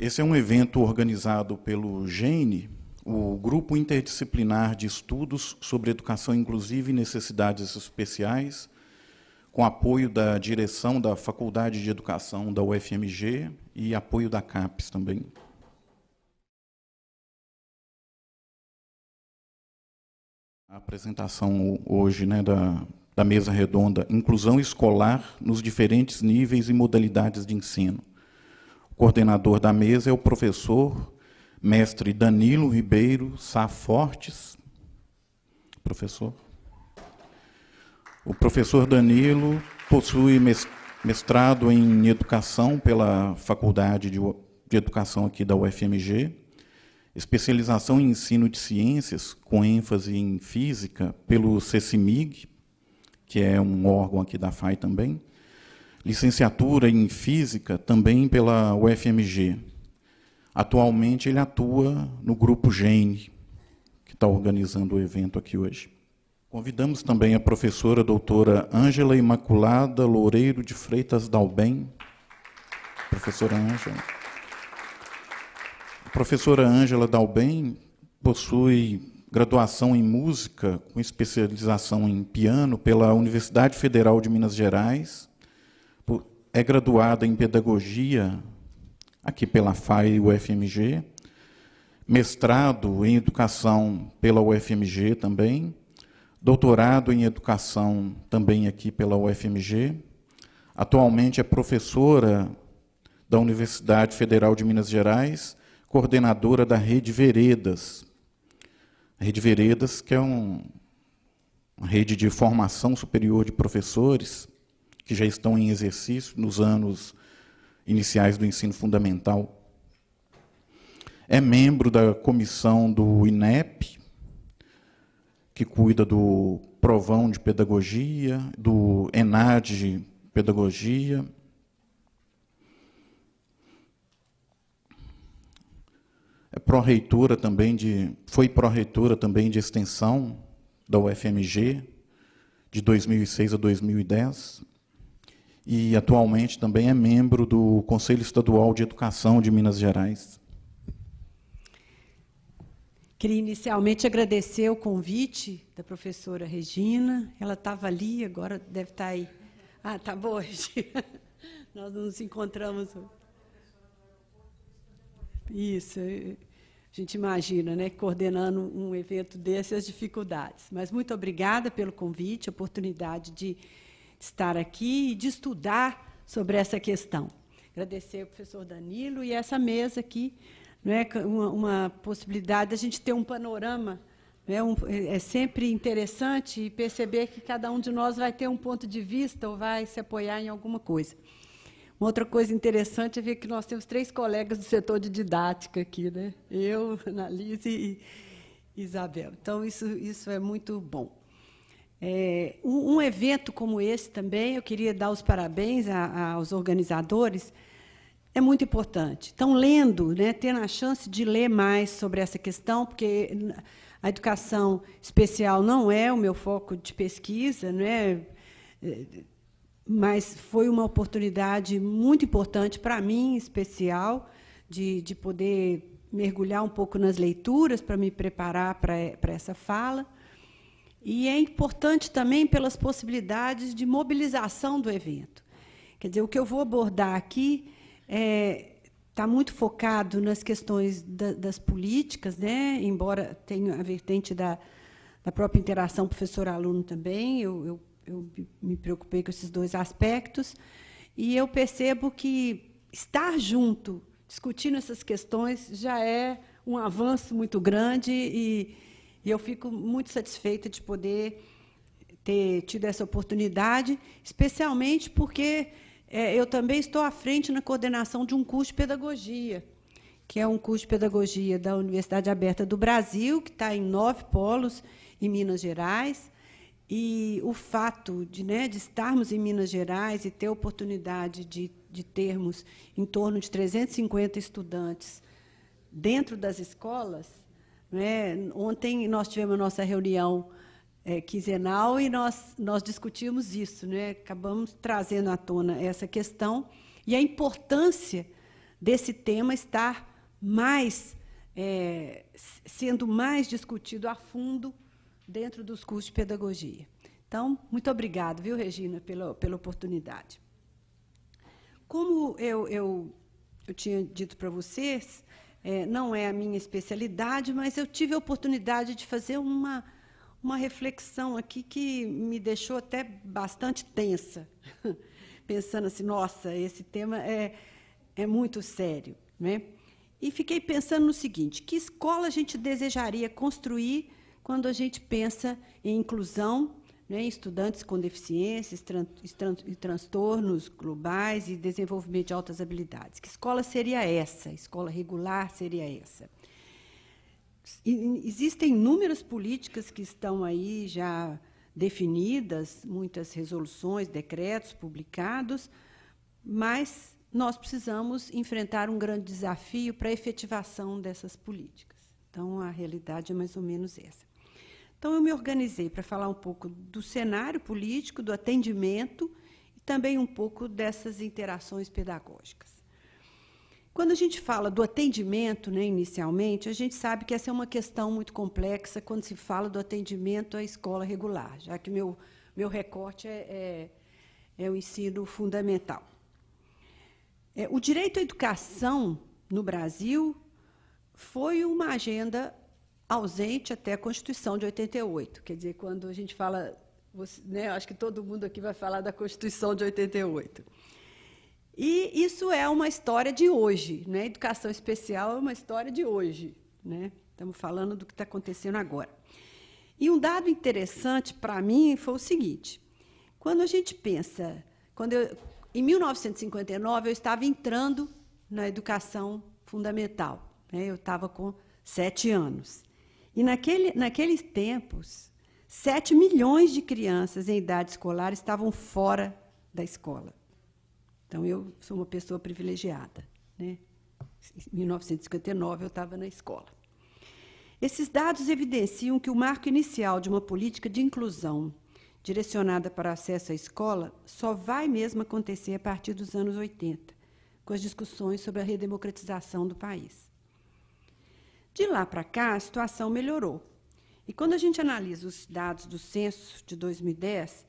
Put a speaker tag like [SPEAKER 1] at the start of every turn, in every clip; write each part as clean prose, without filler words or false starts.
[SPEAKER 1] Esse é um evento organizado pelo GENE, o Grupo Interdisciplinar de Estudos sobre Educação Inclusiva e Necessidades Especiais, com apoio da direção da Faculdade de Educação da UFMG e apoio da CAPES também. A apresentação hoje, né, da mesa redonda, Inclusão Escolar nos diferentes níveis e modalidades de ensino. O coordenador da mesa é o professor, mestre Danilo Ribeiro Sá Fortes. Professor. O professor Danilo possui mestrado em Educação pela Faculdade de Educação aqui da UFMG, especialização em Ensino de Ciências, com ênfase em Física, pelo CECIMIG, que é um órgão aqui da FAI também, licenciatura em Física, também pela UFMG. Atualmente, ele atua no Grupo GENE, que está organizando o evento aqui hoje. Convidamos também a professora doutora Ângela Imaculada Loureiro de Freitas Dalben. Professora Ângela. A professora Ângela Dalben possui graduação em música, com especialização em piano, pela Universidade Federal de Minas Gerais. É graduada em pedagogia, aqui pela FAI e UFMG. Mestrado em educação pela UFMG também. Doutorado em educação também aqui pela UFMG. Atualmente é professora da Universidade Federal de Minas Gerais, coordenadora da Rede Veredas. A Rede Veredas, que é uma rede de formação superior de professores que já estão em exercício nos anos iniciais do ensino fundamental. É membro da comissão do INEP, que cuida do Provão de Pedagogia, do ENAD Pedagogia. É pró-reitora também foi pró-reitora também de extensão da UFMG, de 2006 a 2010. E, atualmente, também é membro do Conselho Estadual de Educação de Minas Gerais.
[SPEAKER 2] Queria inicialmente agradecer o convite da professora Regina. Ela estava ali, agora deve estar aí. Ah, está boa, Regina. Nós nos encontramos. Isso, a gente imagina, né, coordenando um evento desse, as dificuldades. Mas muito obrigada pelo convite, a oportunidade de estar aqui e de estudar sobre essa questão. Agradecer ao professor Danilo e essa mesa aqui, não é uma possibilidade de a gente ter um panorama, né, é sempre interessante perceber que cada um de nós vai ter um ponto de vista ou vai se apoiar em alguma coisa. Uma outra coisa interessante é ver que nós temos 3 colegas do setor de didática aqui, né? Eu, Annalise e Isabel. Então, isso é muito bom. Um evento como esse também, eu queria dar os parabéns aos organizadores, é muito importante. Então, lendo, né, tendo a chance de ler mais sobre essa questão, porque a educação especial não é o meu foco de pesquisa, né, mas foi uma oportunidade muito importante para mim, em especial, de poder mergulhar um pouco nas leituras para me preparar para essa fala. E é importante também pelas possibilidades de mobilização do evento. Quer dizer, o que eu vou abordar aqui está muito focado nas questões das políticas, né? Embora tenha a vertente da própria interação professor-aluno também, eu me preocupei com esses 2 aspectos, e eu percebo que estar junto, discutindo essas questões, já é um avanço muito grande, e eu fico muito satisfeita de poder ter tido essa oportunidade, especialmente porque eu também estou à frente na coordenação de um curso de pedagogia, que é um curso de pedagogia da Universidade Aberta do Brasil, que está em 9 polos em Minas Gerais. E o fato de estarmos em Minas Gerais e ter a oportunidade de termos em torno de 350 estudantes dentro das escolas, né? Ontem nós tivemos a nossa reunião quinzenal e nós discutimos isso, né? Acabamos trazendo à tona essa questão e a importância desse tema estar sendo mais discutido a fundo dentro dos cursos de pedagogia. Então, muito obrigada, viu, Regina, pela oportunidade. Como eu tinha dito para vocês, não é a minha especialidade, mas eu tive a oportunidade de fazer uma reflexão aqui que me deixou até bastante tensa, pensando assim, nossa, esse tema é muito sério, né? E fiquei pensando no seguinte, que escola a gente desejaria construir quando a gente pensa em inclusão, né, em estudantes com deficiências e transtornos globais e desenvolvimento de altas habilidades? Que escola seria essa? Escola regular seria essa? Existem inúmeras políticas que estão aí já definidas, muitas resoluções, decretos publicados, mas nós precisamos enfrentar um grande desafio para a efetivação dessas políticas. Então, a realidade é mais ou menos essa. Então, eu me organizei para falar um pouco do cenário político, do atendimento e também um pouco dessas interações pedagógicas. Quando a gente fala do atendimento, né, inicialmente, a gente sabe que essa é uma questão muito complexa quando se fala do atendimento à escola regular, já que meu recorte é o ensino fundamental. O direito à educação no Brasil foi uma agenda ausente até a Constituição de 88. Quer dizer, quando a gente fala, né, acho que todo mundo aqui vai falar da Constituição de 88. E isso é uma história de hoje, né? Educação especial é uma história de hoje, né? Estamos falando do que está acontecendo agora. E um dado interessante para mim foi o seguinte: quando a gente pensa, em 1959 eu estava entrando na educação fundamental, né? Eu estava com 7 anos. E naqueles tempos, 7 milhões de crianças em idade escolar estavam fora da escola. Então, eu sou uma pessoa privilegiada, né? Em 1959, eu estava na escola. Esses dados evidenciam que o marco inicial de uma política de inclusão direcionada para o acesso à escola só vai mesmo acontecer a partir dos anos 80, com as discussões sobre a redemocratização do país. De lá para cá, a situação melhorou. E quando a gente analisa os dados do censo de 2010,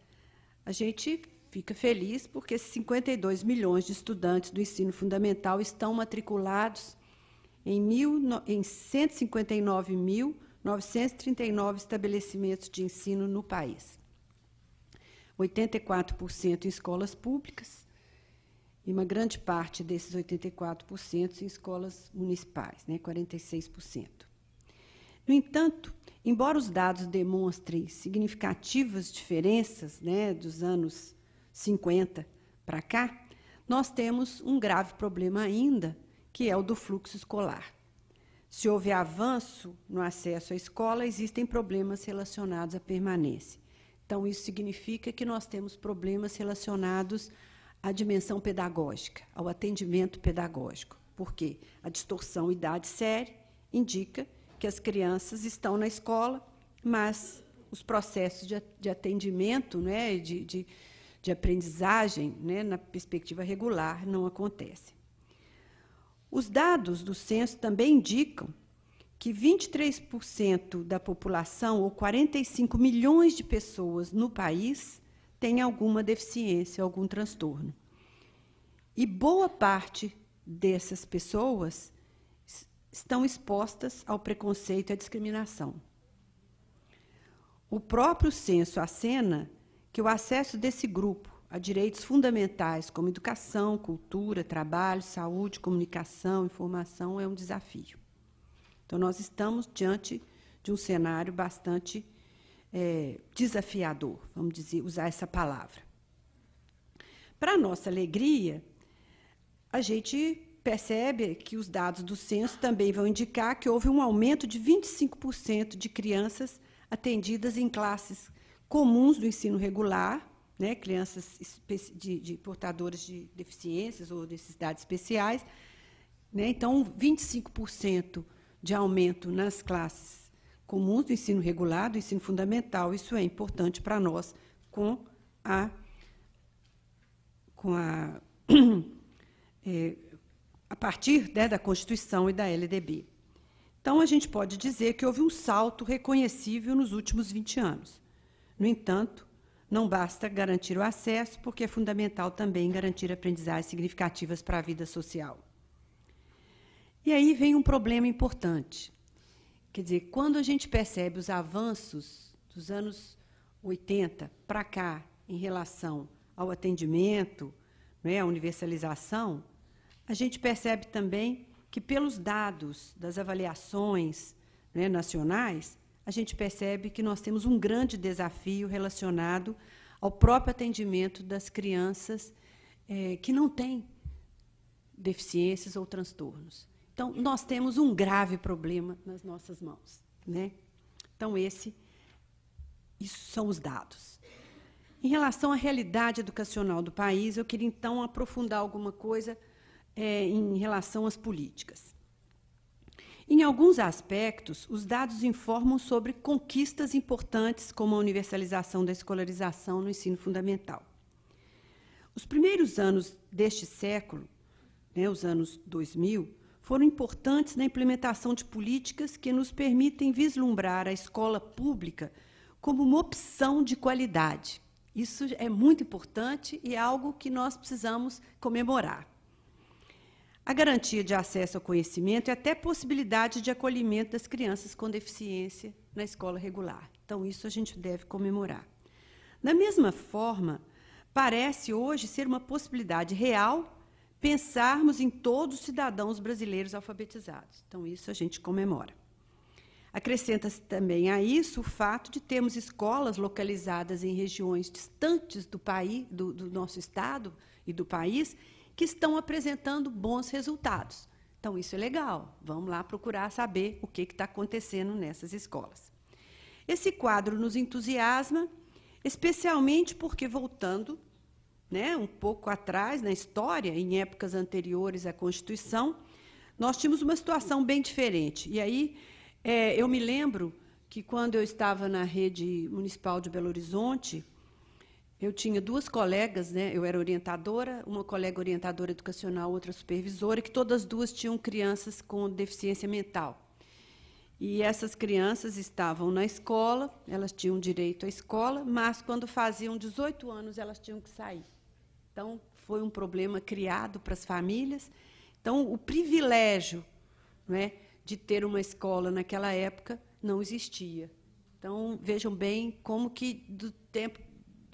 [SPEAKER 2] a gente fica feliz porque 52 milhões de estudantes do ensino fundamental estão matriculados em 159.939 estabelecimentos de ensino no país. 84% em escolas públicas e uma grande parte desses 84% em escolas municipais, né, 46%. No entanto, embora os dados demonstrem significativas diferenças, né, dos anos 50 para cá, nós temos um grave problema ainda, que é o do fluxo escolar. Se houve avanço no acesso à escola, existem problemas relacionados à permanência. Então, isso significa que nós temos problemas relacionados à dimensão pedagógica, ao atendimento pedagógico. Por quê? A distorção idade-série indica que as crianças estão na escola, mas os processos de atendimento, né, de aprendizagem, né, na perspectiva regular, não acontecem. Os dados do censo também indicam que 23% da população, ou 45 milhões de pessoas no país, têm alguma deficiência, algum transtorno. E boa parte dessas pessoas estão expostas ao preconceito e à discriminação. O próprio censo acena que o acesso desse grupo a direitos fundamentais como educação, cultura, trabalho, saúde, comunicação, informação é um desafio. Então, nós estamos diante de um cenário bastante desafiador, vamos dizer, usar essa palavra. Para a nossa alegria, a gente percebe que os dados do censo também vão indicar que houve um aumento de 25% de crianças atendidas em classes comuns do ensino regular, né, crianças portadoras de deficiências ou necessidades especiais, né, então 25% de aumento nas classes comuns do ensino regular, do ensino fundamental. Isso é importante para nós com a partir, né, da Constituição e da LDB. Então, a gente pode dizer que houve um salto reconhecível nos últimos 20 anos. No entanto, não basta garantir o acesso, porque é fundamental também garantir aprendizagens significativas para a vida social. E aí vem um problema importante. Quer dizer, quando a gente percebe os avanços dos anos 80 para cá em relação ao atendimento, né, à universalização, a gente percebe também que, pelos dados das avaliações, né, nacionais, a gente percebe que nós temos um grande desafio relacionado ao próprio atendimento das crianças que não têm deficiências ou transtornos. Então, nós temos um grave problema nas nossas mãos, né? Então, isso são os dados. Em relação à realidade educacional do país, eu queria, então, aprofundar alguma coisa em relação às políticas. Em alguns aspectos, os dados informam sobre conquistas importantes, como a universalização da escolarização no ensino fundamental. Os primeiros anos deste século, né, os anos 2000, foram importantes na implementação de políticas que nos permitem vislumbrar a escola pública como uma opção de qualidade. Isso é muito importante e é algo que nós precisamos comemorar. A garantia de acesso ao conhecimento e até possibilidade de acolhimento das crianças com deficiência na escola regular. Então, isso a gente deve comemorar. Da mesma forma, parece hoje ser uma possibilidade real pensarmos em todos os cidadãos brasileiros alfabetizados. Então, isso a gente comemora. Acrescenta-se também a isso o fato de termos escolas localizadas em regiões distantes do país, do nosso estado e do país, que estão apresentando bons resultados. Então, isso é legal. Vamos lá procurar saber o que está acontecendo nessas escolas. Esse quadro nos entusiasma, especialmente porque, voltando, né, um pouco atrás na história, em épocas anteriores à Constituição, nós tínhamos uma situação bem diferente. E aí, eu me lembro que, quando eu estava na rede municipal de Belo Horizonte, eu tinha duas colegas, né, eu era orientadora, uma colega orientadora educacional, outra supervisora, que todas duas tinham crianças com deficiência mental. E essas crianças estavam na escola, elas tinham direito à escola, mas, quando faziam 18 anos, elas tinham que sair. Então, foi um problema criado para as famílias. Então, o privilégio, né, de ter uma escola naquela época não existia. Então, vejam bem como que,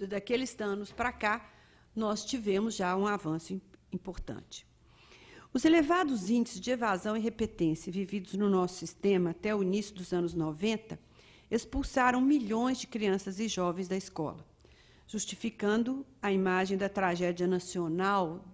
[SPEAKER 2] daqueles anos para cá, nós tivemos já um avanço importante. Os elevados índices de evasão e repetência vividos no nosso sistema até o início dos anos 90 expulsaram milhões de crianças e jovens da escola, justificando a imagem da tragédia nacional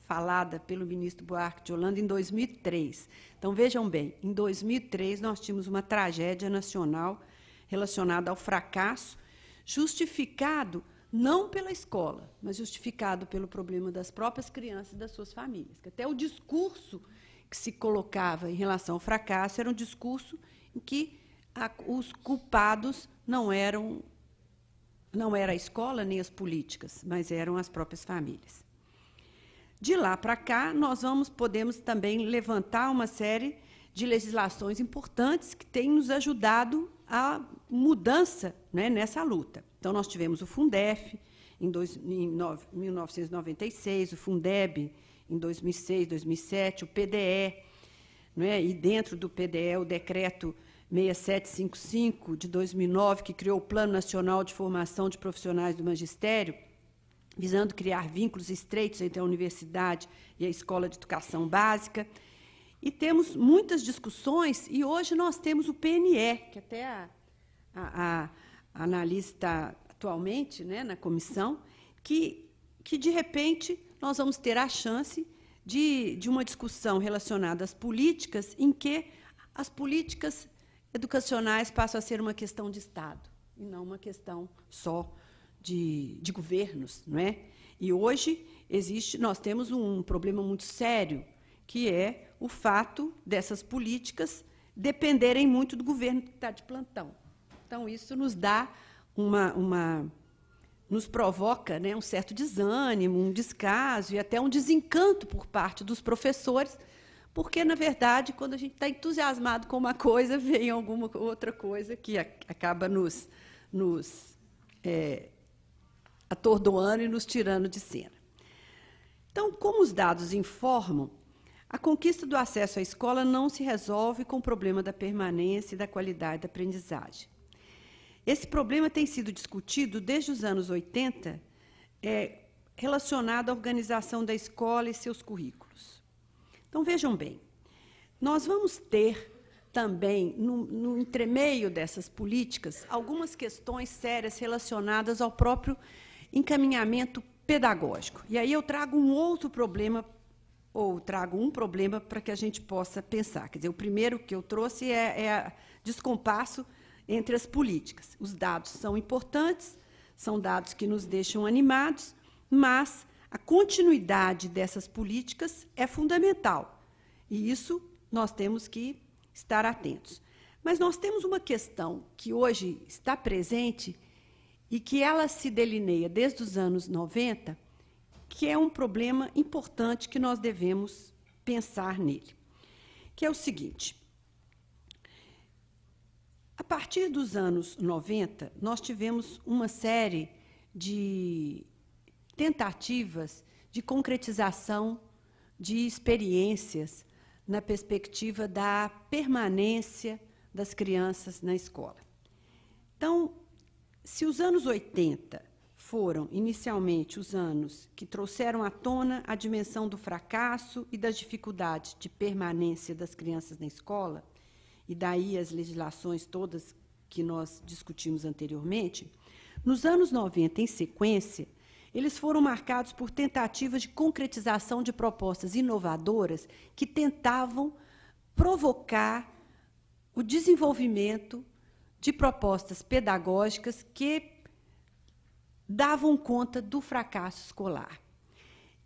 [SPEAKER 2] falada pelo ministro Buarque de Holanda em 2003. Então, vejam bem, em 2003 nós tínhamos uma tragédia nacional relacionada ao fracasso, justificado não pela escola, mas justificado pelo problema das próprias crianças e das suas famílias. Que até o discurso que se colocava em relação ao fracasso era um discurso em que os culpados não era a escola nem as políticas, mas eram as próprias famílias. De lá para cá, nós podemos também levantar uma série de legislações importantes que têm nos ajudado à mudança, né, nessa luta. Então, nós tivemos o Fundef, em 1996, o Fundeb, em 2006, 2007, o PDE, né, e, dentro do PDE, o Decreto 6755, de 2009, que criou o Plano Nacional de Formação de Profissionais do Magistério, visando criar vínculos estreitos entre a universidade e a escola de educação básica. E temos muitas discussões, e hoje nós temos o PNE, que até a analista atualmente, né, na comissão, que, de repente, nós vamos ter a chance de uma discussão relacionada às políticas, em que as políticas educacionais passam a ser uma questão de Estado, e não uma questão só de governos, não é? E hoje nós temos um problema muito sério, que é o fato dessas políticas dependerem muito do governo que está de plantão. Então, isso nos dá nos provoca, né, um certo desânimo, um descaso e até um desencanto por parte dos professores, porque, na verdade, quando a gente está entusiasmado com uma coisa, vem alguma outra coisa que acaba nos atordoando e nos tirando de cena. Então, como os dados informam, a conquista do acesso à escola não se resolve com o problema da permanência e da qualidade da aprendizagem. Esse problema tem sido discutido desde os anos 80, relacionado à organização da escola e seus currículos. Então, vejam bem, nós vamos ter também, no entremeio dessas políticas, algumas questões sérias relacionadas ao próprio encaminhamento pedagógico. E aí eu trago um outro problema, ou trago um problema para que a gente possa pensar. Quer dizer, o primeiro que eu trouxe é descompasso entre as políticas. Os dados são importantes, são dados que nos deixam animados, mas a continuidade dessas políticas é fundamental. E isso nós temos que estar atentos. Mas nós temos uma questão que hoje está presente e que ela se delineia desde os anos 90, que é um problema importante que nós devemos pensar nele, que é o seguinte: a partir dos anos 90, nós tivemos uma série de tentativas de concretização de experiências na perspectiva da permanência das crianças na escola. Então, se os anos 80 foram, inicialmente, os anos que trouxeram à tona a dimensão do fracasso e das dificuldades de permanência das crianças na escola, e daí as legislações todas que nós discutimos anteriormente, nos anos 90, em sequência, eles foram marcados por tentativas de concretização de propostas inovadoras que tentavam provocar o desenvolvimento de propostas pedagógicas que davam conta do fracasso escolar.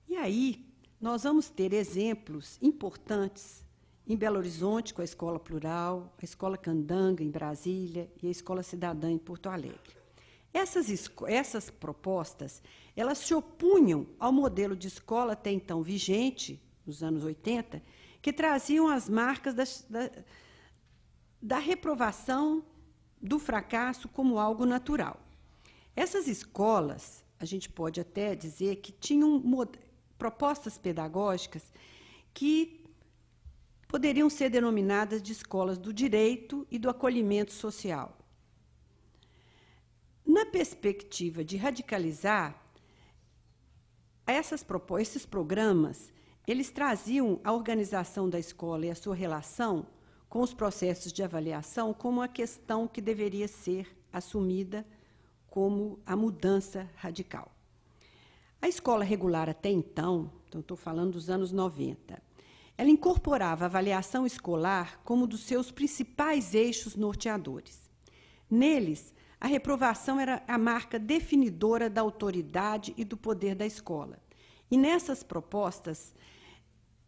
[SPEAKER 2] E aí, nós vamos ter exemplos importantes em Belo Horizonte, com a Escola Plural, a Escola Candanga, em Brasília, e a Escola Cidadã, em Porto Alegre. Essas propostas, elas se opunham ao modelo de escola até então vigente, nos anos 80, que traziam as marcas da reprovação, do fracasso como algo natural. Essas escolas, a gente pode até dizer que tinham propostas pedagógicas que poderiam ser denominadas de escolas do direito e do acolhimento social. Na perspectiva de radicalizar, esses programas, eles traziam a organização da escola e a sua relação com os processos de avaliação como uma questão que deveria ser assumida como a mudança radical. A escola regular até então estou falando dos anos 90, ela incorporava a avaliação escolar como um dos seus principais eixos norteadores. Neles, a reprovação era a marca definidora da autoridade e do poder da escola. E nessas propostas,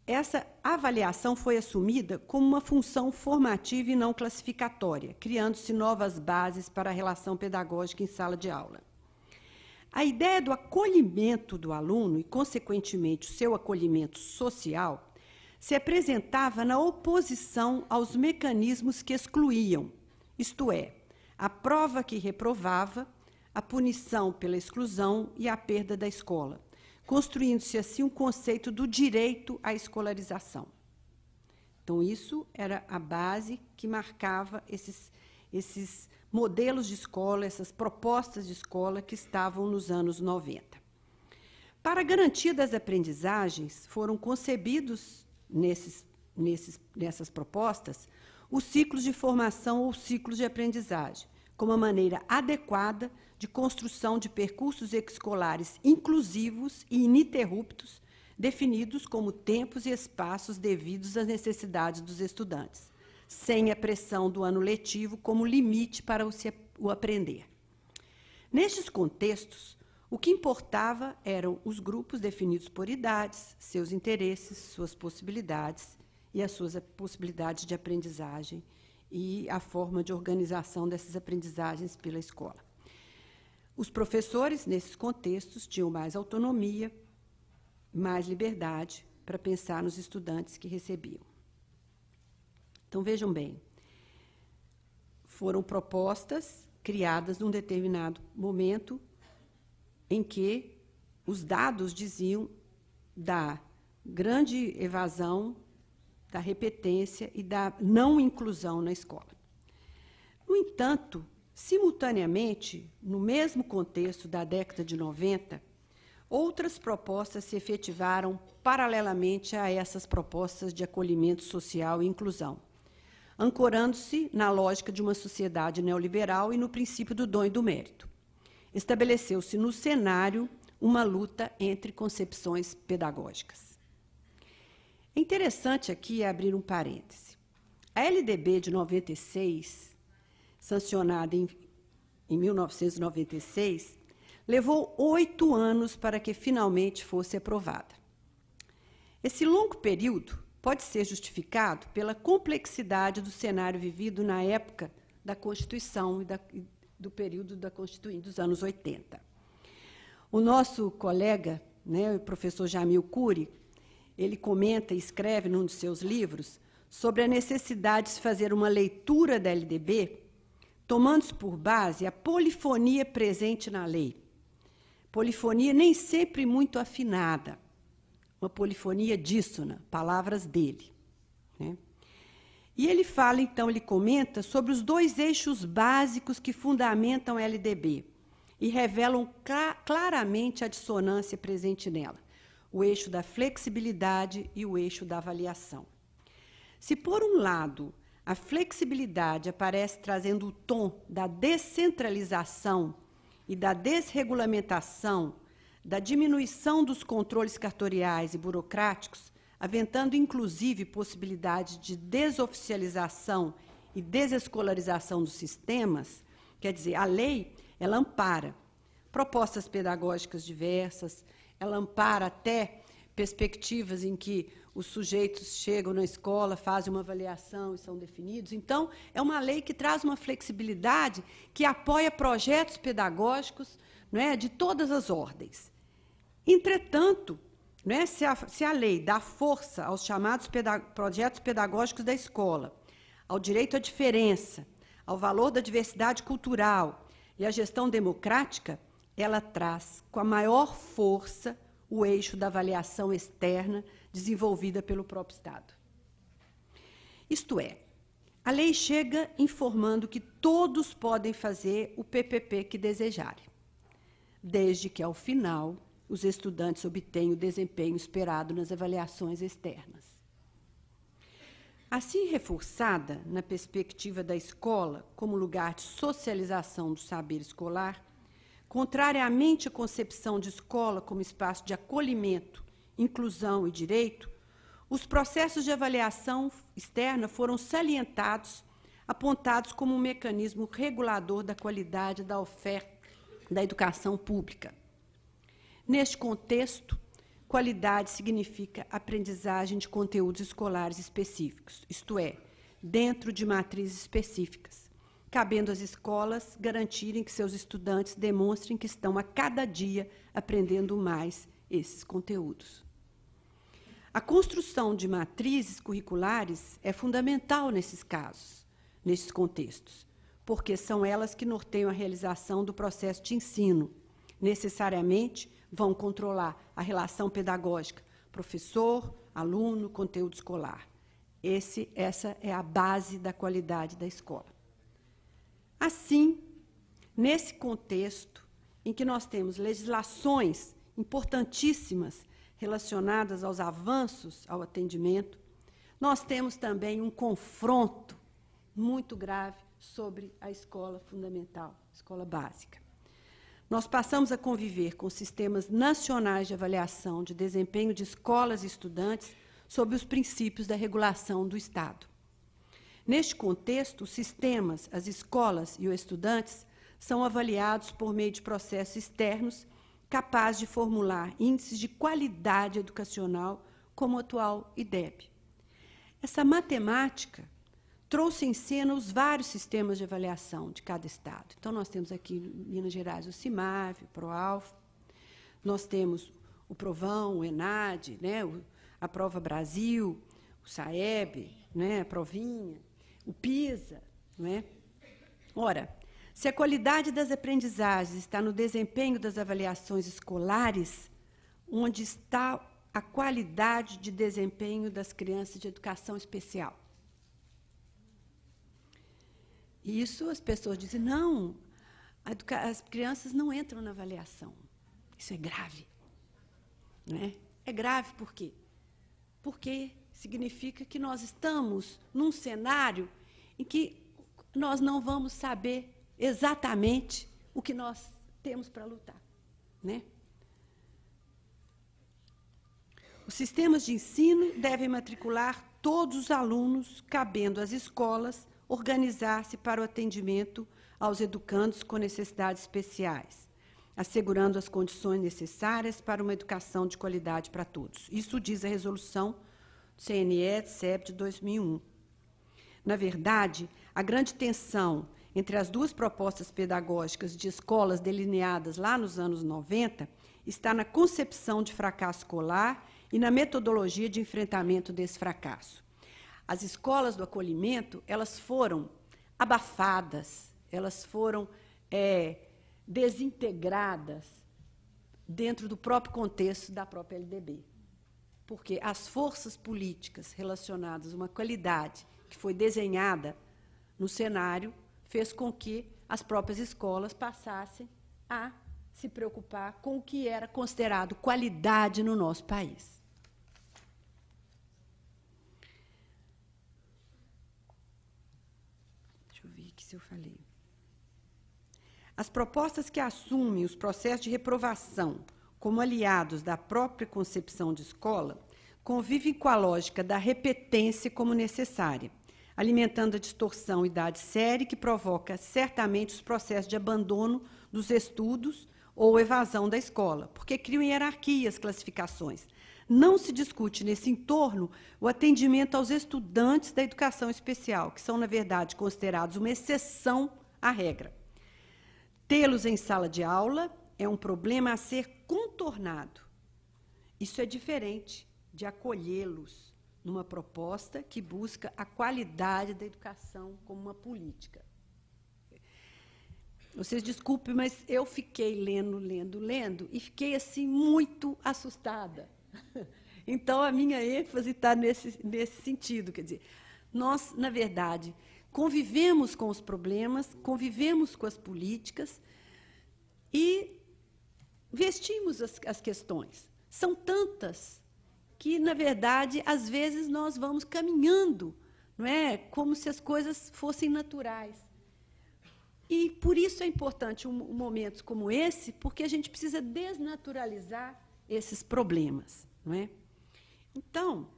[SPEAKER 2] essa avaliação foi assumida como uma função formativa e não classificatória, criando-se novas bases para a relação pedagógica em sala de aula. A ideia do acolhimento do aluno e, consequentemente, o seu acolhimento social se apresentava na oposição aos mecanismos que excluíam, isto é, a prova que reprovava, a punição pela exclusão e a perda da escola, construindo-se assim um conceito do direito à escolarização. Então, isso era a base que marcava esses modelos de escola, essas propostas de escola que estavam nos anos 90. Para a garantia das aprendizagens, foram concebidos nessas propostas os ciclos de formação ou ciclos de aprendizagem, como uma maneira adequada de construção de percursos escolares inclusivos e ininterruptos, definidos como tempos e espaços devidos às necessidades dos estudantes, sem a pressão do ano letivo como limite para o aprender. Nestes contextos, o que importava eram os grupos definidos por idades, seus interesses, suas possibilidades e as suas possibilidades de aprendizagem e a forma de organização dessas aprendizagens pela escola. Os professores, nesses contextos, tinham mais autonomia, mais liberdade para pensar nos estudantes que recebiam. Então, vejam bem, foram propostas criadas num determinado momento em que os dados diziam da grande evasão, da repetência e da não inclusão na escola. No entanto, simultaneamente, no mesmo contexto da década de 90, outras propostas se efetivaram paralelamente a essas propostas de acolhimento social e inclusão, ancorando-se na lógica de uma sociedade neoliberal e no princípio do dom e do mérito. Estabeleceu-se no cenário uma luta entre concepções pedagógicas. É interessante aqui abrir um parêntese. A LDB de 96, sancionada em 1996, levou 8 anos para que finalmente fosse aprovada. Esse longo período pode ser justificado pela complexidade do cenário vivido na época da Constituição e do período da Constituinte, dos anos 80. O nosso colega, o professor Jamil Cury, ele comenta e escreve num dos seus livros sobre a necessidade de se fazer uma leitura da LDB, tomando-se por base a polifonia presente na lei. Polifonia nem sempre muito afinada, uma polifonia díssona, palavras dele. E ele fala, então, ele comenta sobre os 2 eixos básicos que fundamentam a LDB e revelam claramente a dissonância presente nela, o eixo da flexibilidade e o eixo da avaliação. Se, por um lado, a flexibilidade aparece trazendo o tom da descentralização e da desregulamentação, da diminuição dos controles cartoriais e burocráticos, aventando, inclusive, possibilidade de desoficialização e desescolarização dos sistemas, quer dizer, a lei, ela ampara propostas pedagógicas diversas, ela ampara até perspectivas em que os sujeitos chegam na escola, fazem uma avaliação e são definidos. Então, é uma lei que traz uma flexibilidade que apoia projetos pedagógicos, de todas as ordens. Entretanto, se a lei dá força aos chamados projetos pedagógicos da escola, ao direito à diferença, ao valor da diversidade cultural e à gestão democrática, ela traz com a maior força o eixo da avaliação externa desenvolvida pelo próprio Estado. Isto é, a lei chega informando que todos podem fazer o PPP que desejarem, desde que, ao final, os estudantes obtenham o desempenho esperado nas avaliações externas. Assim reforçada na perspectiva da escola como lugar de socialização do saber escolar, contrariamente à concepção de escola como espaço de acolhimento, inclusão e direito, os processos de avaliação externa foram salientados, apontados como um mecanismo regulador da qualidade da oferta da educação pública. Neste contexto, qualidade significa aprendizagem de conteúdos escolares específicos, isto é, dentro de matrizes específicas, cabendo às escolas garantirem que seus estudantes demonstrem que estão a cada dia aprendendo mais esses conteúdos. A construção de matrizes curriculares é fundamental nesses casos, nesses contextos, porque são elas que norteiam a realização do processo de ensino. Necessariamente vão controlar a relação pedagógica professor, aluno, conteúdo escolar. Essa é a base da qualidade da escola. Assim, nesse contexto em que nós temos legislações importantíssimas relacionadas aos avanços ao atendimento, nós temos também um confronto muito grave sobre a escola fundamental, escola básica. Nós passamos a conviver com sistemas nacionais de avaliação de desempenho de escolas e estudantes sob os princípios da regulação do Estado. Neste contexto, os sistemas, as escolas e os estudantes são avaliados por meio de processos externos capazes de formular índices de qualidade educacional como o atual IDEB. Essa matemática trouxe em cena os vários sistemas de avaliação de cada estado. Então, nós temos aqui em Minas Gerais o CIMAV, o PROALF, nós temos o Provão, o ENAD, né, a Prova Brasil, o SAEB, né, a Provinha, o PISA. Né? Ora, se a qualidade das aprendizagens está no desempenho das avaliações escolares, onde está a qualidade de desempenho das crianças de educação especial? Isso as pessoas dizem, não, as crianças não entram na avaliação. Isso é grave. Né? É grave por quê? Porque significa que nós estamos num cenário em que nós não vamos saber exatamente o que nós temos para lutar. Né? Os sistemas de ensino devem matricular todos os alunos, cabendo às escolas organizar-se para o atendimento aos educandos com necessidades especiais, assegurando as condições necessárias para uma educação de qualidade para todos. Isso diz a resolução do CNE-SEB de 2001. Na verdade, a grande tensão entre as duas propostas pedagógicas de escolas delineadas lá nos anos 90 está na concepção de fracasso escolar e na metodologia de enfrentamento desse fracasso. As escolas do acolhimento, elas foram abafadas, elas foram desintegradas dentro do próprio contexto da própria LDB. Porque as forças políticas relacionadas a uma qualidade que foi desenhada no cenário fez com que as próprias escolas passassem a se preocupar com o que era considerado qualidade no nosso país. Deixa eu ver aqui se eu falei. As propostas que assumem os processos de reprovação como aliados da própria concepção de escola convivem com a lógica da repetência como necessária, alimentando a distorção e idade séria que provoca certamente os processos de abandono dos estudos ou evasão da escola, porque criam hierarquias, classificações. Não se discute nesse entorno o atendimento aos estudantes da educação especial, que são, na verdade, considerados uma exceção à regra. Tê-los em sala de aula é um problema a ser contornado. Isso é diferente de acolhê-los numa proposta que busca a qualidade da educação como uma política. Vocês desculpem, mas eu fiquei lendo, e fiquei assim muito assustada. Então, a minha ênfase está nesse sentido. Quer dizer, nós, na verdade, convivemos com os problemas, convivemos com as políticas e vestimos as questões. São tantas que, na verdade, às vezes nós vamos caminhando, não é? Como se as coisas fossem naturais. E, por isso, é importante momentos como esse, porque a gente precisa desnaturalizar esses problemas. Não é? Então,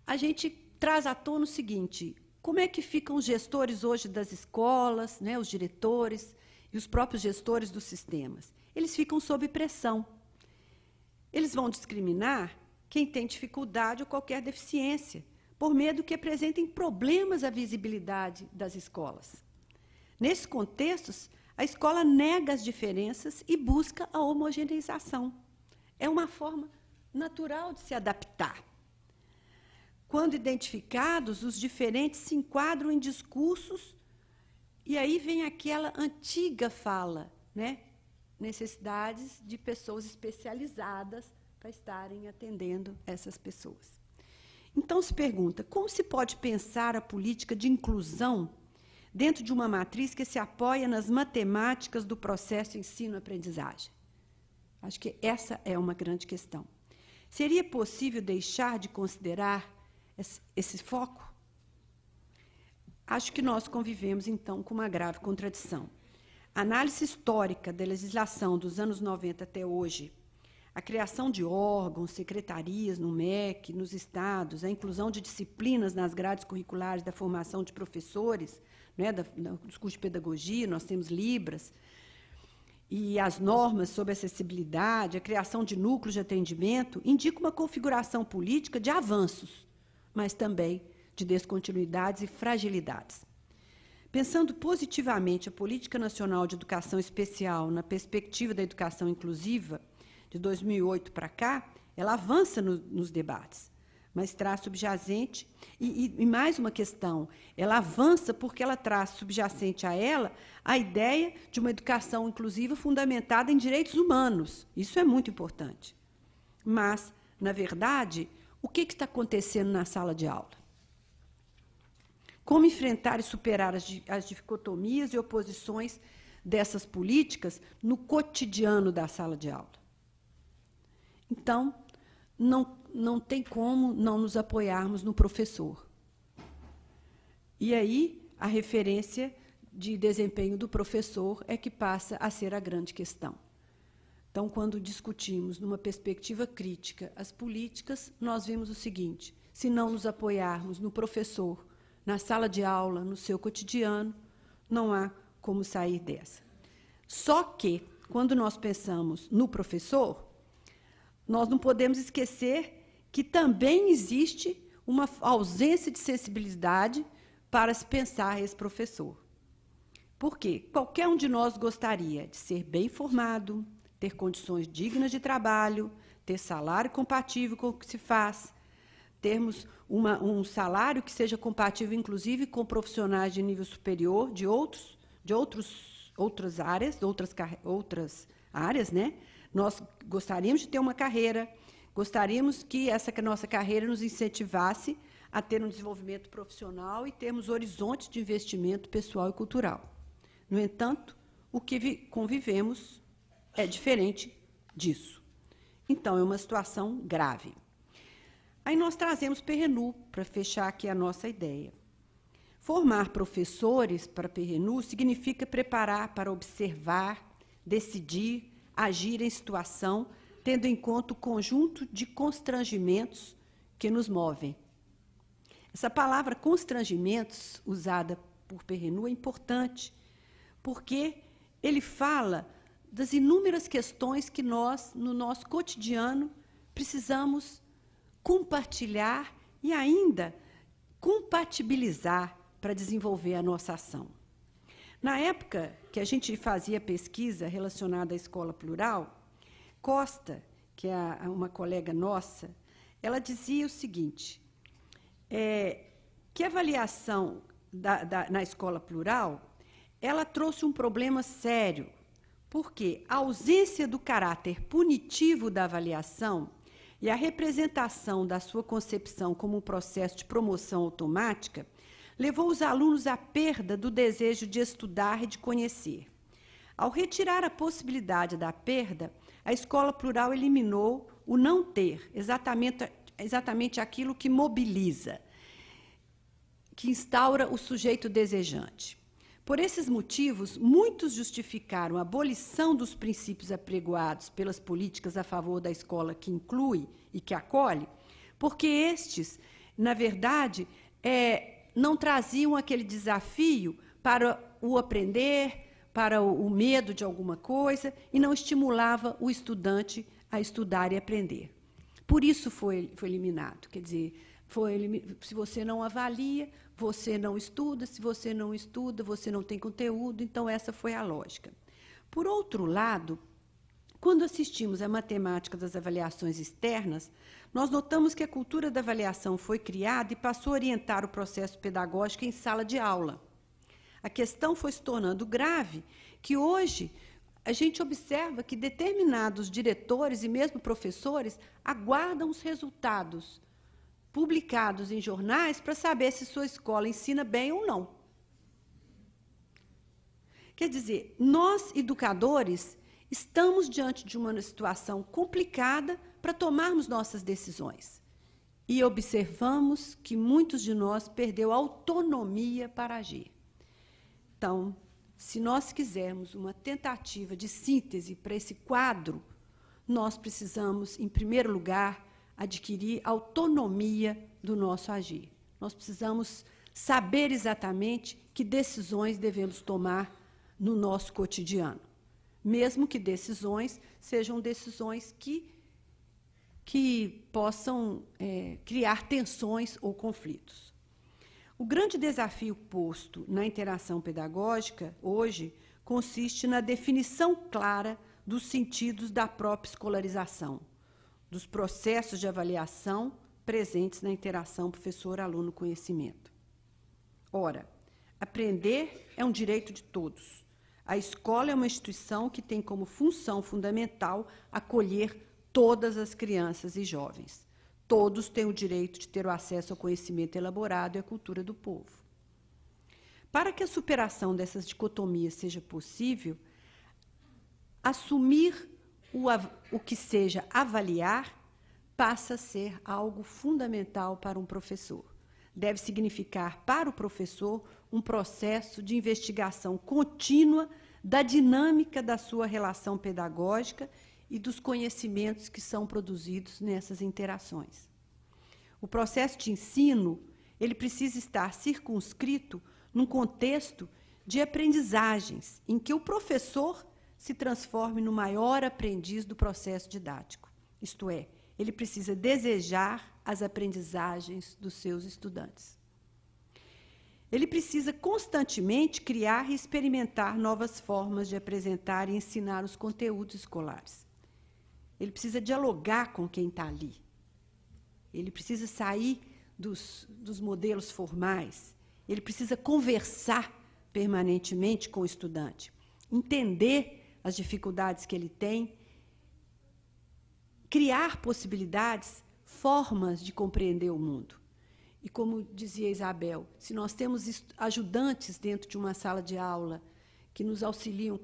[SPEAKER 2] a gente traz à tona o seguinte, como é que ficam os gestores hoje das escolas, né, os diretores e os próprios gestores dos sistemas? Eles ficam sob pressão. Eles vão discriminar quem tem dificuldade ou qualquer deficiência, por medo que apresentem problemas à visibilidade das escolas. Nesses contextos, a escola nega as diferenças e busca a homogeneização. É uma forma natural de se adaptar. Quando identificados, os diferentes se enquadram em discursos, e aí vem aquela antiga fala, né? Necessidades de pessoas especializadas para estarem atendendo essas pessoas. Então, se pergunta, como se pode pensar a política de inclusão dentro de uma matriz que se apoia nas matemáticas do processo ensino-aprendizagem? Acho que essa é uma grande questão. Seria possível deixar de considerar esse foco? Acho que nós convivemos, então, com uma grave contradição. A análise histórica da legislação dos anos 90 até hoje, a criação de órgãos, secretarias no MEC, nos estados, a inclusão de disciplinas nas grades curriculares da formação de professores, né, dos cursos de pedagogia, nós temos Libras, e as normas sobre acessibilidade, a criação de núcleos de atendimento, indicam uma configuração política de avanços, mas também de descontinuidades e fragilidades. Pensando positivamente a Política Nacional de Educação Especial na perspectiva da educação inclusiva, de 2008 para cá, ela avança nos debates, mas traz subjacente, e mais uma questão, ela avança porque ela traz subjacente a ela a ideia de uma educação inclusiva fundamentada em direitos humanos. Isso é muito importante. Mas, na verdade, o que está acontecendo na sala de aula? Como enfrentar e superar as dicotomias e oposições dessas políticas no cotidiano da sala de aula? Então, não tem como não nos apoiarmos no professor. E aí, a referência de desempenho do professor é que passa a ser a grande questão. Então, quando discutimos numa perspectiva crítica as políticas, nós vimos o seguinte: se não nos apoiarmos no professor, na sala de aula, no seu cotidiano, não há como sair dessa. Só que, quando nós pensamos no professor, nós não podemos esquecer que também existe uma ausência de sensibilidade para se pensar esse professor. Por quê? Qualquer um de nós gostaria de ser bem formado, ter condições dignas de trabalho, ter salário compatível com o que se faz, termos um salário que seja compatível, inclusive, com profissionais de nível superior de outras áreas, né? Nós gostaríamos de ter uma carreira, gostaríamos que essa nossa carreira nos incentivasse a ter um desenvolvimento profissional e termos horizontes de investimento pessoal e cultural. No entanto, o que convivemos é diferente disso. Então, é uma situação grave. Aí nós trazemos Perrenu para fechar aqui a nossa ideia. Formar professores para Perrenu significa preparar para observar, decidir, agir em situação, tendo em conta o conjunto de constrangimentos que nos movem. Essa palavra constrangimentos, usada por Perrenu, é importante, porque ele fala das inúmeras questões que nós, no nosso cotidiano, precisamos compartilhar e ainda compatibilizar para desenvolver a nossa ação. Na época que a gente fazia pesquisa relacionada à escola plural, Costa, que é uma colega nossa, ela dizia o seguinte, que a avaliação na escola plural, ela trouxe um problema sério, porque a ausência do caráter punitivo da avaliação e a representação da sua concepção como um processo de promoção automática levou os alunos à perda do desejo de estudar e de conhecer. Ao retirar a possibilidade da perda, a escola plural eliminou o não ter, exatamente aquilo que mobiliza, que instaura o sujeito desejante. Por esses motivos, muitos justificaram a abolição dos princípios apregoados pelas políticas a favor da escola que inclui e que acolhe, porque estes, na verdade, não traziam aquele desafio para o aprender, para o medo de alguma coisa, e não estimulava o estudante a estudar e aprender. Por isso foi eliminado. Quer dizer, se você não avalia, você não estuda, se você não estuda, você não tem conteúdo, então essa foi a lógica. Por outro lado, quando assistimos à matemática das avaliações externas, nós notamos que a cultura da avaliação foi criada e passou a orientar o processo pedagógico em sala de aula. A questão foi se tornando grave, que hoje a gente observa que determinados diretores e mesmo professores aguardam os resultados publicados em jornais para saber se sua escola ensina bem ou não. Quer dizer, nós, educadores, estamos diante de uma situação complicada para tomarmos nossas decisões. E observamos que muitos de nós perdeu a autonomia para agir. Então, se nós quisermos uma tentativa de síntese para esse quadro, nós precisamos, em primeiro lugar, adquirir autonomia do nosso agir. Nós precisamos saber exatamente que decisões devemos tomar no nosso cotidiano, mesmo que decisões sejam decisões que possam criar tensões ou conflitos. O grande desafio posto na interação pedagógica, hoje, consiste na definição clara dos sentidos da própria escolarização, dos processos de avaliação presentes na interação professor-aluno-conhecimento. Ora, aprender é um direito de todos. A escola é uma instituição que tem como função fundamental acolher todas as crianças e jovens. Todos têm o direito de ter o acesso ao conhecimento elaborado e à cultura do povo. Para que a superação dessas dicotomias seja possível, assumir o que seja avaliar passa a ser algo fundamental para um professor. Deve significar para o professor um processo de investigação contínua da dinâmica da sua relação pedagógica e dos conhecimentos que são produzidos nessas interações. O processo de ensino, ele precisa estar circunscrito num contexto de aprendizagens, em que o professor se transforme no maior aprendiz do processo didático. Isto é, ele precisa desejar as aprendizagens dos seus estudantes. Ele precisa constantemente criar e experimentar novas formas de apresentar e ensinar os conteúdos escolares. Ele precisa dialogar com quem está ali. Ele precisa sair dos modelos formais. Ele precisa conversar permanentemente com o estudante, entender as dificuldades que ele tem, criar possibilidades, formas de compreender o mundo. E como dizia Isabel, se nós temos ajudantes dentro de uma sala de aula que nos auxiliam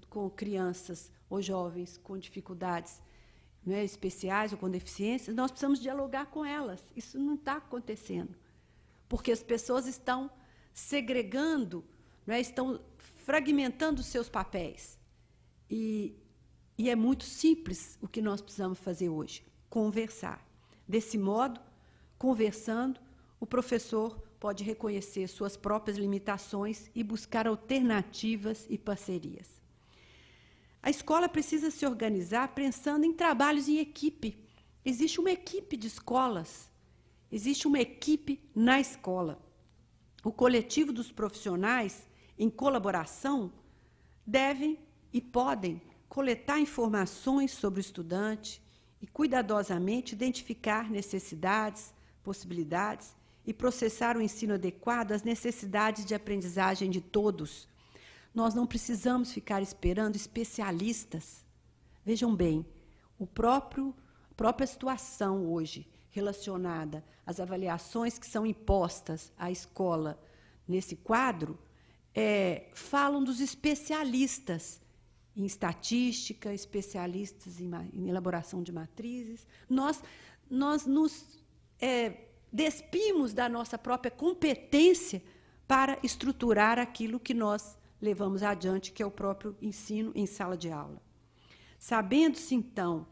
[SPEAKER 2] com crianças ou jovens com dificuldades, né, especiais ou com deficiências, nós precisamos dialogar com elas. Isso não está acontecendo, porque as pessoas estão segregando, né, estão fragmentando os seus papéis. E é muito simples o que nós precisamos fazer hoje, conversar. Desse modo, conversando, o professor pode reconhecer suas próprias limitações e buscar alternativas e parcerias. A escola precisa se organizar pensando em trabalhos em equipe. Existe uma equipe de escolas, existe uma equipe na escola. O coletivo dos profissionais, em colaboração, devem e podem coletar informações sobre o estudante e cuidadosamente identificar necessidades, possibilidades e processar o ensino adequado às necessidades de aprendizagem de todos. Nós não precisamos ficar esperando especialistas. Vejam bem, a própria situação hoje relacionada às avaliações que são impostas à escola nesse quadro, falam dos especialistas em estatística, especialistas em elaboração de matrizes. Nós nos despimos da nossa própria competência para estruturar aquilo que nós levamos adiante, que é o próprio ensino em sala de aula. Sabendo-se, então,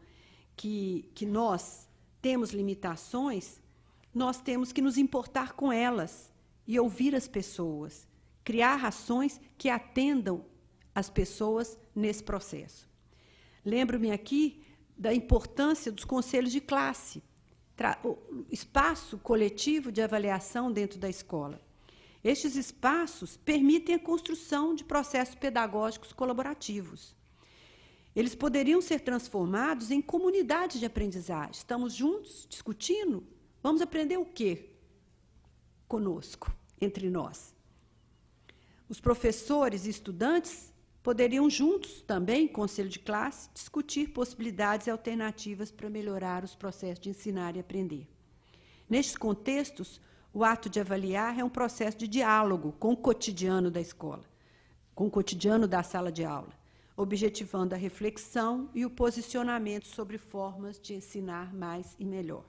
[SPEAKER 2] que nós temos limitações, nós temos que nos importar com elas e ouvir as pessoas, criar ações que atendam as pessoas nesse processo. Lembro-me aqui da importância dos conselhos de classe, o espaço coletivo de avaliação dentro da escola. Estes espaços permitem a construção de processos pedagógicos colaborativos. Eles poderiam ser transformados em comunidades de aprendizagem. Estamos juntos, discutindo. Vamos aprender o quê? Conosco, entre nós. Os professores e estudantes poderiam juntos, também, conselho de classe, discutir possibilidades e alternativas para melhorar os processos de ensinar e aprender. Nestes contextos, o ato de avaliar é um processo de diálogo com o cotidiano da escola, com o cotidiano da sala de aula, objetivando a reflexão e o posicionamento sobre formas de ensinar mais e melhor.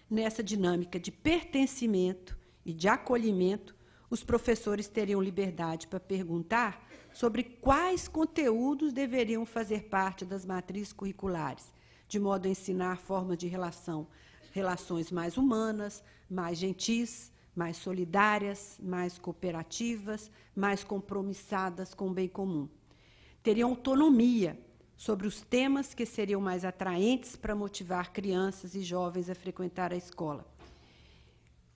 [SPEAKER 2] Nessa dinâmica de pertencimento e de acolhimento, os professores teriam liberdade para perguntar sobre quais conteúdos deveriam fazer parte das matrizes curriculares, de modo a ensinar formas de relações mais humanas, mais gentis, mais solidárias, mais cooperativas, mais compromissadas com o bem comum. Teriam autonomia sobre os temas que seriam mais atraentes para motivar crianças e jovens a frequentar a escola.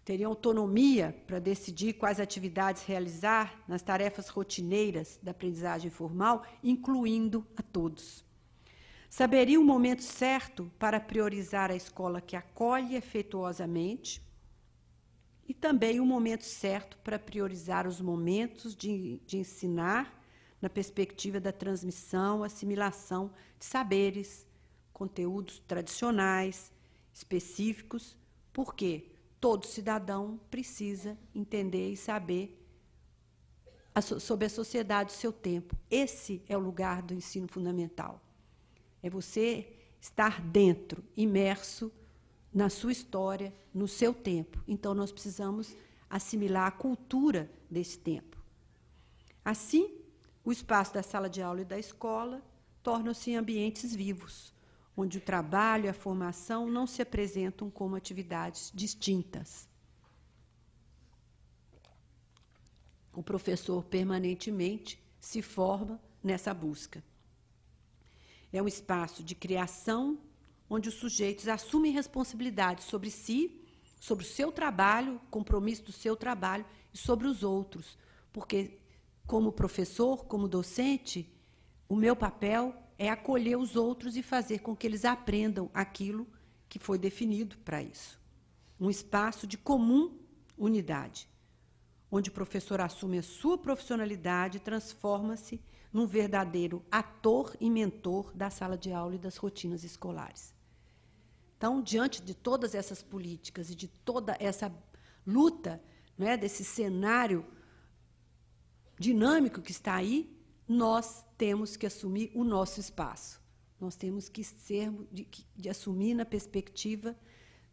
[SPEAKER 2] teriam autonomia para decidir quais atividades realizar nas tarefas rotineiras da aprendizagem formal, incluindo a todos. Saberiam o momento certo para priorizar a escola que acolhe afetuosamente e também o momento certo para priorizar os momentos de ensinar na perspectiva da transmissão, assimilação de saberes, conteúdos tradicionais, específicos, porque todo cidadão precisa entender e saber sobre a sociedade do seu tempo. Esse é o lugar do ensino fundamental. É você estar dentro, imerso na sua história, no seu tempo. Então, nós precisamos assimilar a cultura desse tempo. Assim, o espaço da sala de aula e da escola tornam-se ambientes vivos, onde o trabalho e a formação não se apresentam como atividades distintas. O professor permanentemente se forma nessa busca. É um espaço de criação onde os sujeitos assumem responsabilidade sobre si, sobre o seu trabalho, compromisso do seu trabalho e sobre os outros. Porque, como professor, como docente, o meu papel é acolher os outros e fazer com que eles aprendam aquilo que foi definido para isso. Um espaço de comum unidade, onde o professor assume a sua profissionalidade e transforma-se num verdadeiro ator e mentor da sala de aula e das rotinas escolares. Então, diante de todas essas políticas e de toda essa luta, né, desse cenário dinâmico que está aí, nós temos que assumir o nosso espaço. Nós temos que assumir na perspectiva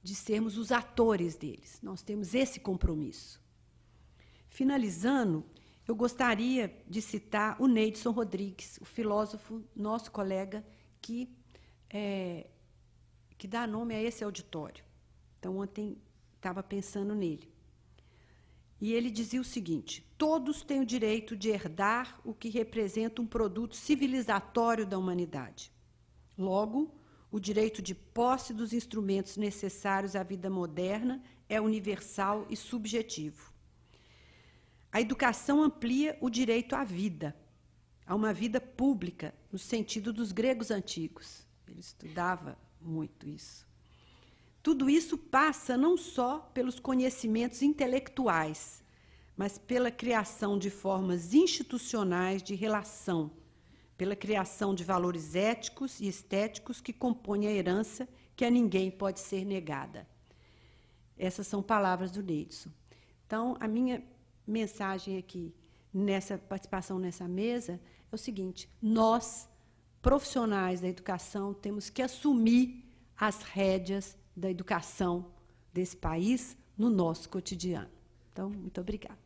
[SPEAKER 2] de sermos os atores deles. Nós temos esse compromisso. Finalizando, eu gostaria de citar o Neidson Rodrigues, o filósofo, nosso colega, que dá nome a esse auditório. Então, ontem estava pensando nele. E ele dizia o seguinte: todos têm o direito de herdar o que representa um produto civilizatório da humanidade. Logo, o direito de posse dos instrumentos necessários à vida moderna é universal e subjetivo. A educação amplia o direito à vida, a uma vida pública, no sentido dos gregos antigos. Ele estudava muito isso. Tudo isso passa não só pelos conhecimentos intelectuais, mas pela criação de formas institucionais de relação, pela criação de valores éticos e estéticos que compõem a herança que a ninguém pode ser negada. Essas são palavras do Neidson. Então, a minha mensagem aqui, nessa participação nessa mesa, é o seguinte: nós, profissionais da educação, temos que assumir as rédeas da educação desse país no nosso cotidiano. Então, muito obrigada.